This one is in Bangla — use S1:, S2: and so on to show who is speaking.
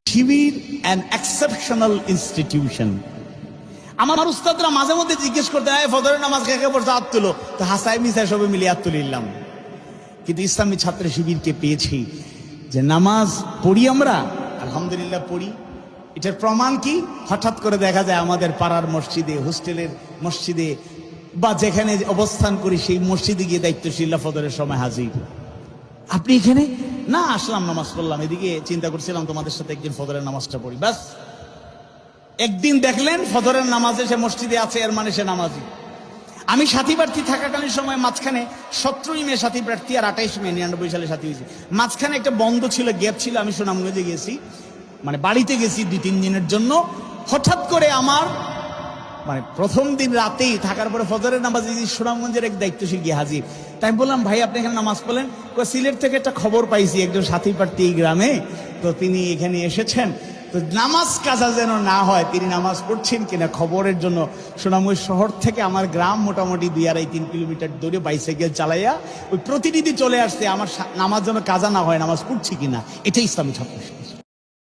S1: Shibir an exceptional institution. আমার উস্তাদরা মাঝে মধ্যে জিজ্ঞেস করতে হয় ফজরের নামাজ কে কে পড়ছে হাত তুলো, তো হাসাই মিসাই সবে মিলে হাত তুলিলাম। কিন্তু ইসলামী ছাত্র শিবিরকে পেয়েছি যে নামাজ পড়ি আমরা, আলহামদুলিল্লাহ পড়ি। এটার প্রমাণ কি? হঠাৎ করে দেখা যায় আমাদের পাড়ার মসজিদে, হোস্টেলের মসজিদে বা যেখানে অবস্থান করি সেই মসজিদে গিয়ে দায়িত্বশীল ফজরের সময় হাজির। আপনি এখানে? না, আসলাম নামাজ পড়লাম, এদিকে চিন্তা করছিলাম তোমাদের সাথে একদিন ফজরের নামাজটা পড়ি। ব্যাস একদিন দেখলেন ফজরের নামাজে সে মসজিদে আছে, এর মানে সে নামাজি। আমি সাথী প্রার্থী থাকাকালীন সময় মাঝখানে 17ই মে সাথী প্রার্থী আর 28 মে 99 সালে সাথী হয়েছি। মাঝখানে একটা বন্ধ ছিল, গ্যাপ ছিল। আমি সুনামগঞ্জে গেছি, মানে বাড়িতে গেছি 2-3 দিনের জন্য। হঠাৎ করে আমার মানে প্রথম দিন রাতেই থাকার পরে ফজরের নামাজে সুনামগঞ্জের এক দায়িত্বশীল গিয়ে হাজির। তাই আমি বললাম, ভাই আপনি এখানে নামাজ পড়লেন? সিলেট থেকে একটা খবর পাইছি একজন সাথী প্রার্থী এই গ্রামে, তো তিনি এখানে এসেছেন, তো নামাজ কাজা যেন না হয়, তিনি নামাজ পড়ছেন কিনা খবরের জন্য সুনামগঞ্জ শহর থেকে আমার গ্রাম মোটামুটি 2-2.5-3 কিলোমিটার দূরে বাইসাইকেল চালাইয়া ওই প্রতিনিধি চলে আসছে আমার নামাজ যেন কাজা না হয়, নামাজ পড়ছি কিনা। এটাই ইসলামী ছাত্র শিবির।